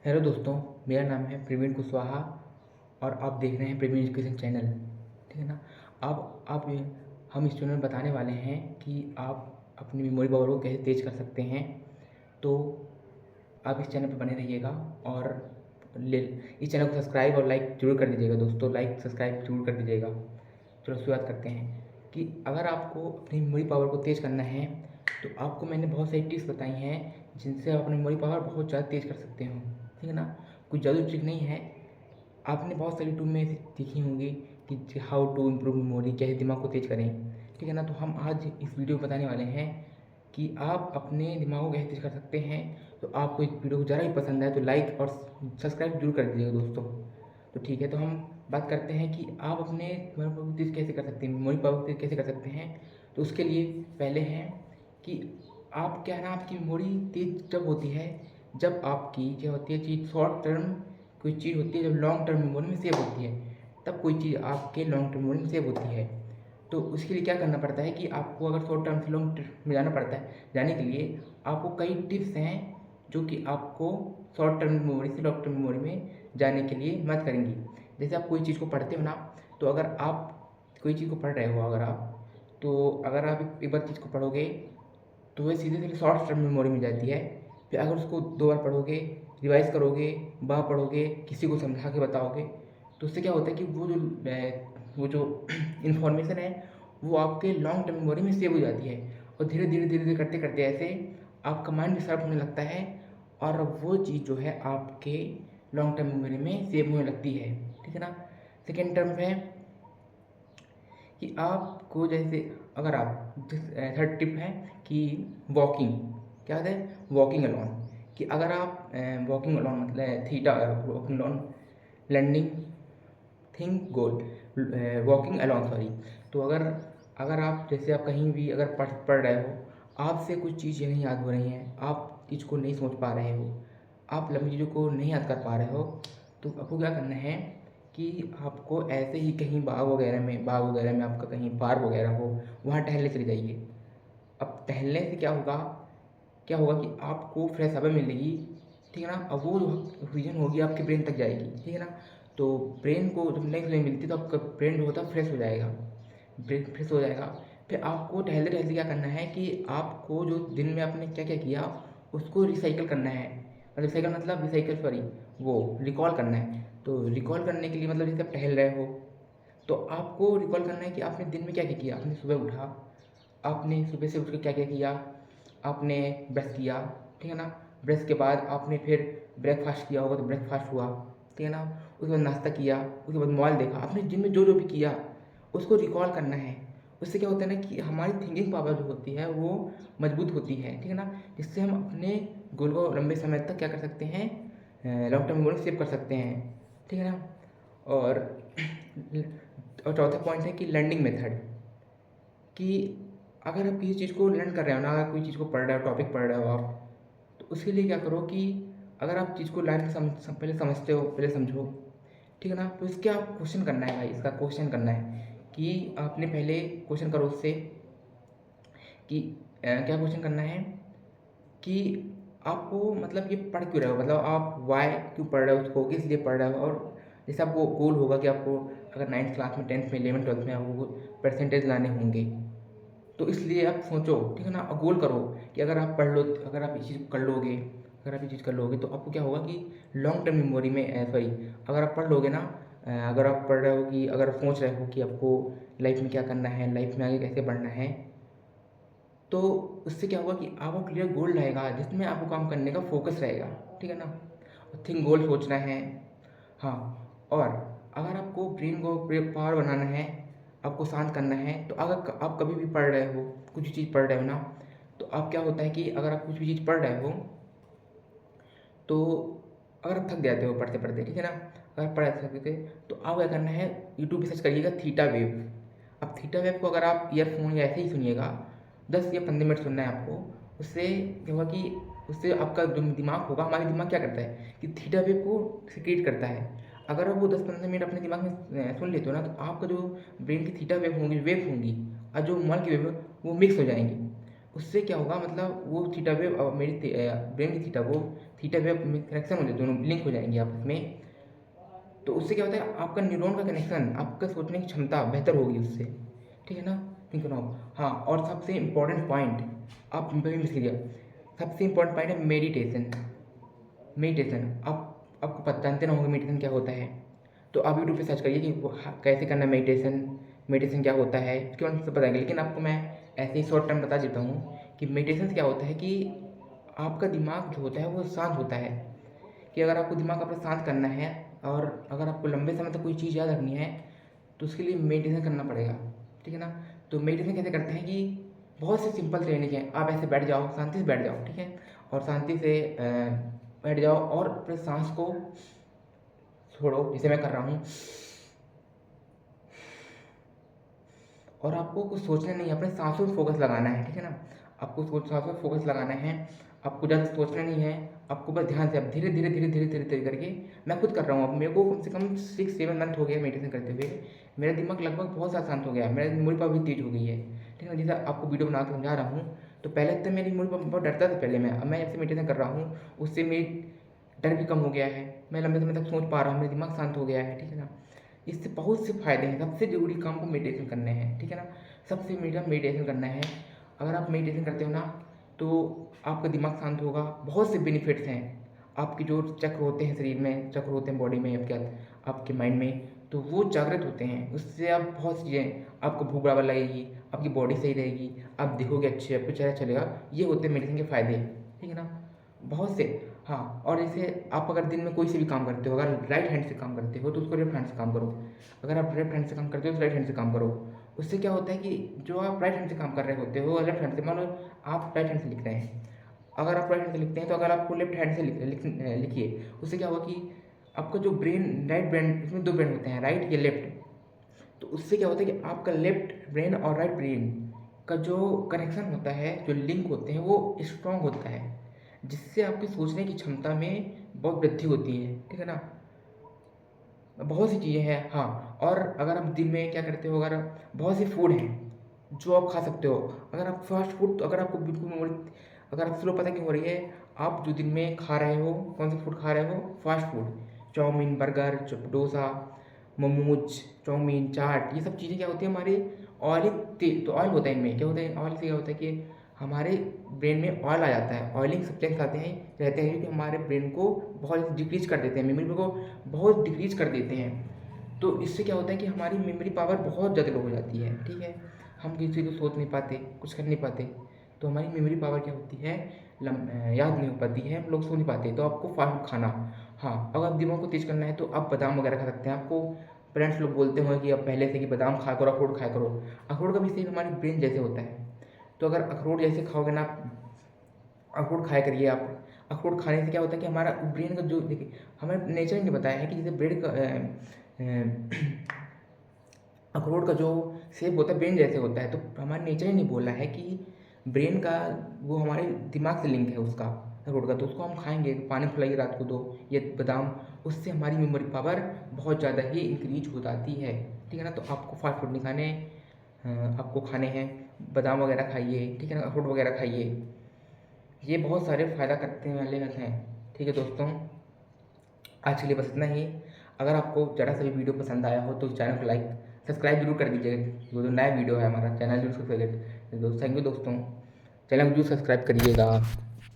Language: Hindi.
हेलो दोस्तों, मेरा नाम है प्रवीण कुशवाहा और आप देख रहे हैं प्रवीण एजुकेशन चैनल। ठीक है ना। अब आप हम इस चैनल में बताने वाले हैं कि आप अपनी मेमोरी पावर को कैसे तेज़ कर सकते हैं। तो आप इस चैनल पर बने रहिएगा और ले इस चैनल को सब्सक्राइब और लाइक जरूर कर दीजिएगा दोस्तों। लाइक सब्सक्राइब जरूर कर दीजिएगा। चलो शुरुआत करते हैं कि अगर आपको अपनी मेमोरी पावर को तेज़ करना है तो आपको मैंने बहुत सारी टिप्स बताई हैं जिनसे आप अपनी मेमोरी पावर बहुत ज़्यादा तेज़ कर सकते हो। ठीक है ना। कुछ जादू ट्रिक नहीं है। आपने बहुत सारी यूट्यूब में ऐसी सीखी होंगी कि हाउ टू इम्प्रूव मेमोरी, कैसे दिमाग को तेज़ करें। ठीक है ना। तो हम आज इस वीडियो में बताने वाले हैं कि आप अपने दिमाग को कैसे तेज़ कर सकते हैं। तो आपको इस वीडियो को ज़रा भी पसंद आए तो लाइक और सब्सक्राइब जरूर कर दीजिएगा दोस्तों। तो ठीक है, तो हम बात करते हैं कि आप अपने मेमोरी पावर को तेज़ कैसे कर सकते हैं, मेमोरी पावर को तेज़ कैसे कर सकते हैं। तो उसके लिए पहले है कि आप क्या है ना, आपकी मेमोरी तेज़ जब होती है जब आपकी क्या होती है चीज़ शॉर्ट टर्म कोई चीज़ होती है, जब लॉन्ग टर्म मेमोरी में सेव होती है तब कोई चीज़ आपके लॉन्ग टर्म मेमोरी में सेव होती है। तो उसके लिए क्या करना पड़ता है कि आपको अगर शॉर्ट टर्म से लॉन्ग टर्म में जाना पड़ता है, जाने के लिए आपको कई टिप्स हैं जो कि आपको शॉर्ट टर्म मेमोरी से लॉन्ग टर्म मेमोरी में जाने के लिए मदद करेंगी। जैसे आप कोई चीज़ को पढ़ते हो ना, तो अगर आप कोई चीज़ को पढ़ रहे हो, अगर आप एक बार चीज़ को पढ़ोगे तो वह सीधे सीधे शॉर्ट टर्म मेमोरी में जाती है। फिर अगर उसको 2 बार पढ़ोगे, रिवाइज़ करोगे, पढ़ोगे, किसी को समझा के बताओगे, तो उससे क्या होता है कि वो जो इन्फॉर्मेशन है वो आपके लॉन्ग टर्म मेमोरी में सेव हो जाती है। और धीरे धीरे करते करते ऐसे आपका माइंड भी शार्प होने लगता है और वो चीज़ जो है आपके लॉन्ग टर्म मेमोरी में सेव होने लगती है। ठीक है ना। सेकेंड टर्म है कि आपको जैसे अगर आप थर्ड टिप है कि वॉकिंग, क्या है वॉकिंग अलोन, कि अगर आप वॉकिंग अलोन मतलब theta walking alone learning think goal walking alone sorry. तो अगर अगर आप जैसे आप कहीं भी अगर पढ़ रहे हो, आपसे कुछ चीज़ें नहीं याद हो रही हैं, आप चीज़ को नहीं सोच पा रहे हो, आप लंबी चीज़ों को नहीं याद कर पा रहे हो, तो आपको क्या करना है कि आपको ऐसे ही कहीं बाग वगैरह में आपका कहीं पार्क वगैरह हो, वहाँ टहलने चले जाइए। अब टहलने से क्या होगा कि आपको फ्रेश हवा मिलेगी। ठीक है ना। अब वो ऑक्सीजन होगी आपके ब्रेन तक जाएगी। ठीक है ना। तो ब्रेन को जब नई ऑक्सीजन मिलती है तो आपका ब्रेन जो होता है फ्रेश हो जाएगा, ब्रेन फ्रेश हो जाएगा। फिर आपको टहलते टहलते क्या करना है कि आपको जो दिन में आपने क्या क्या किया उसको रिसाइकिल करना है। रिसाइकिल सॉरी, वो रिकॉल करना है। तो रिकॉल करने के लिए मतलब जैसे आप टहल रहे हो तो आपको रिकॉल करना है कि आपने दिन में क्या क्या किया। आपने सुबह उठा, आपने सुबह से उठ के क्या क्या किया, आपने ब्रश किया। ठीक है ना। ब्रश के बाद आपने फिर ब्रेकफास्ट किया होगा तो ब्रेकफास्ट हुआ। ठीक है ना। उसके बाद नाश्ता किया, उसके बाद मोबाइल देखा। आपने दिन में जो जो भी किया उसको रिकॉल करना है। उससे क्या होता है ना कि हमारी थिंकिंग पावर जो होती है वो मजबूत होती है। ठीक है ना। जिससे हम अपने गोल को लंबे समय तक क्या कर सकते हैं, लॉन्ग टर्म मेमोरी सेव कर सकते हैं। ठीक है ना। और और चौथा पॉइंट है कि लर्निंग मेथड, कि अगर आप किसी चीज़ को लर्न कर रहे हो ना, अगर कोई चीज़ को पढ़ रहे हो, टॉपिक पढ़ रहे हो आप, तो उसके लिए क्या करो कि अगर आप चीज़ को लाइन पहले समझते हो, पहले समझो। ठीक है ना। तो इसके आप क्वेश्चन करना है भाई, इसका क्वेश्चन करना है कि आपने पहले क्वेश्चन करो उससे कि क्या क्वेश्चन करना है कि आपको मतलब ये पढ़ क्यों रहे हो, मतलब आप वाई क्यों पढ़ रहे हो, उसको किस लिए पढ़ रहे हो। और जैसे आपको गोल होगा कि आपको अगर 9th क्लास में, 10th में, 11th 12th में आपको परसेंटेज लाने होंगे, तो इसलिए आप सोचो। ठीक है ना। और गोल करो कि अगर आप ये चीज़ कर लोगे, तो आपको क्या होगा कि लॉन्ग टर्म मेमोरी में सॉरी, अगर आप पढ़ लोगे ना, अगर आप पढ़ रहे हो कि अगर आप सोच रहे हो कि आपको लाइफ में क्या करना है, लाइफ में आगे कैसे बढ़ना है, तो उससे क्या होगा कि आपको क्लियर गोल रहेगा जिसमें आपको काम करने का फोकस रहेगा। ठीक है ना। थिंक गोल सोचना है। हाँ। और अगर आपको ब्रेन को पावर बनाना है, आपको शांत करना है, तो अगर आप कभी भी पढ़ रहे हो, कुछ भी चीज़ पढ़ रहे हो ना, तो आप क्या होता है कि अगर आप कुछ भी चीज़ पढ़ रहे हो तो अगर आप थक जाते हो पढ़ते पढ़ते, ठीक है ना, अगर पढ़ थकते थे तो आप क्या करना है, यूट्यूब पे सर्च करिएगा थीटा वेव। अब थीटा वेव को अगर आप ईयरफोन या ऐसे ही सुनिएगा, 10 या 15 मिनट सुनना है आपको। उससे क्या होगा कि उससे आपका जो दिमाग होगा, हमारा दिमाग क्या करता है कि थीटा वेव को सिक्रिएट करता है। अगर आप वो 10-15 मिनट अपने दिमाग में सुन लेते हो ना, तो आपका जो ब्रेन की थीटा वेव होंगी और जो मॉल की वेव वो मिक्स हो जाएंगी। उससे क्या होगा, मतलब वो थीटा वेव मेरी ब्रेन की थीटा वेव में कनेक्शन हो जाए, दोनों लिंक हो जाएंगे आपस में। तो उससे क्या होता है, आपका न्यूरॉन का कनेक्शन, आपका सोचने की क्षमता बेहतर होगी उससे, ठीक है ना। Think now. हाँ, और सबसे इम्पोर्टेंट पॉइंट, आप कभी मिस कीजिए, सबसे इम्पोर्टेंट पॉइंट है मेडिटेशन। मेडिटेशन, आप आपको पता जानते ना होंगे मेडिटेशन क्या होता है, तो आप यूट्यूब पे सर्च करिए कि कैसे करना है मेडिटेशन, मेडिटेशन क्या होता है, इसके बारे में सब बताएंगे। लेकिन आपको मैं ऐसे ही शॉर्ट टर्म बता देता हूँ कि मेडिटेशन क्या होता है कि आपका दिमाग जो होता है वो शांत होता है। कि अगर आपको दिमाग अपना शांत करना है और अगर आपको लंबे समय तक कोई चीज़ याद रखनी है, तो उसके लिए मेडिटेशन करना पड़ेगा, ठीक है ना। तो मेडिटेशन कैसे करते हैं कि बहुत से सिंपल तरीके हैं। आप ऐसे बैठ जाओ, शांति से बैठ जाओ, ठीक है, और शांति से बैठ जाओ और अपने सांस को छोड़ो, जैसे मैं कर रहा हूँ। और आपको कुछ सोचना नहीं है, अपने सांसों पर फोकस लगाना है, ठीक है ना। आपको सांसों पर फोकस लगाना है, आपको ज़्यादा सोचना नहीं है, आपको बस ध्यान से, अब धीरे धीरे धीरे धीरे धीरे धीरे करके, मैं खुद कर रहा हूँ। अब मेरे को कम से कम 6-7 मंथ हो गया मेडिटेशन करते हुए। मेरा दिमाग लगभग बहुत ज़्यादा शांत हो गया है, मेरा मेमोरी पावर भी तेज हो गई है, ठीक है ना। जैसे आपको वीडियो बना के समझा रहा हूँ, तो पहले तो मेरी मेमोरी पावर बहुत डरता था पहले मैं, अब मैं जैसे मेडिटेशन कर रहा हूँ उससे मेरी डर भी कम हो गया है, मैं लंबे समय तक सोच पा रहा हूँ, मेरा दिमाग शांत हो गया है, ठीक है ना। इससे बहुत से फ़ायदे हैं, सबसे ज़रूरी काम को मेडिटेशन करने हैं, ठीक है ना। सबसे मेडिटेशन करना है। अगर आप मेडिटेशन करते हो ना, तो आपका दिमाग शांत होगा, बहुत से बेनिफिट्स हैं। आपके जो चक्र होते हैं शरीर में, चक्र होते हैं बॉडी में, आपके माइंड में, तो वो जागृत होते हैं। उससे आप बहुत चीज़ें, आपको भूख बराबर लगेगी, आपकी बॉडी सही रहेगी, आप दिखोगे अच्छे, आपका चेहरा चलेगा। ये होते हैं मेडिटेशन के फ़ायदे, ठीक है ना। बहुत से। हाँ, और जैसे आप अगर दिन में कोई से भी काम करते हो, अगर राइट हैंड से काम करते हो तो उसको लेफ्ट हैंड से काम करो, अगर आप लेफ्ट हैंड से काम करते हो तो राइट हैंड से काम करो। उससे क्या होता है कि जो आप राइट हैंड से काम कर रहे होते हो लेफ्ट हैंड से, मान लो आप राइट हैंड से लिख रहे हैं, अगर आप राइट हैंड से लिखते हैं तो अगर आपको लेफ्ट हैंड से लिखिए, उससे क्या होगा कि आपका जो ब्रेन, राइट ब्रेन, इसमें दो ब्रेन होते हैं, राइट या लेफ्ट। तो उससे क्या होता है कि आपका लेफ्ट ब्रेन और राइट ब्रेन का जो कनेक्शन होता है, जो लिंक होते हैं, वो स्ट्रांग होता है, जिससे आपकी सोचने की क्षमता में बहुत वृद्धि होती है, ठीक है ना। बहुत सी चीज़ें हैं। हाँ, और अगर आप दिन में क्या करते हो, अगर बहुत सी फूड हैं जो आप खा सकते हो। अगर आप फास्ट फूड, तो अगर आपको बिल्कुल अगर आप स्लो, पता क्यों हो रही है, आप जो दिन में खा रहे हो, कौन सा फूड खा रहे हो, fast food, chow mein, burger, dosa, momos, chow mein, chaat, ये सब चीज़ें क्या होती है हमारे ऑयली, तो ऑयल होता है इनमें, क्या होता है ऑयल से, क्या होता है कि हमारे ब्रेन में ऑयल आ जाता है, ऑयलिंग सब्सटेंस आते हैं, रहते हैं, जो कि हमारे ब्रेन को बहुत डिक्रीज कर देते हैं, मेमोरी को बहुत डिक्रीज कर देते हैं। तो इससे क्या होता है कि हमारी मेमोरी पावर बहुत ज़्यादा लो हो जाती है, ठीक है। हम किसी को सोच नहीं पाते, कुछ कर नहीं पाते, तो हमारी मेमोरी पावर क्या होती है, याद नहीं हो पाती है, हम लोग सो नहीं पाते। तो आपको फास्ट फूड खाना, हाँ, अगर आप दिमाग को तेज करना है तो आप बादाम वगैरह खा सकते हैं। आपको पेरेंट्स लोग बोलते हैं कि अब पहले से कि बादाम खाया करो, अखरोट खाया करो। अखरोट का भी सेम हमारी ब्रेन जैसे होता है। तो अगर अखरोट जैसे खाओगे ना, अखरोट खाया करिए आप। अखरोट खाने से क्या होता है कि हमारा ब्रेन का जो, देखिए हमें नेचर ने बताया है कि जैसे ब्रेन का अखरोट का जो शेप होता है ब्रेन जैसे होता है, तो हमारे नेचर ही नहीं बोला है कि ब्रेन का वो हमारे दिमाग से लिंक है उसका, अखरोट का। तो उसको हम खाएंगे, पानी पिलाइए रात को दो, ये बादाम, उससे हमारी मेमोरी पावर बहुत ज़्यादा ही इंक्रीज हो जाती है, ठीक है ना। तो आपको फास्ट फूड नहीं खाने, आपको खाने हैं बादाम वगैरह खाइए, ठीक है ना, अखरोट वगैरह खाइए, ये बहुत सारे फ़ायदा करते वाले हैं, ठीक है दोस्तों। आज के लिए बस इतना ही। अगर आपको ज़रा सा भी वीडियो पसंद आया हो तो चैनल को लाइक सब्सक्राइब जरूर कर दीजिएगा। जो नया वीडियो है हमारा, चैनल जरूर सब्सक्राइब दोस्तों, थैंक यू दोस्तों, चैनल को जरूर सब्सक्राइब करिएगा।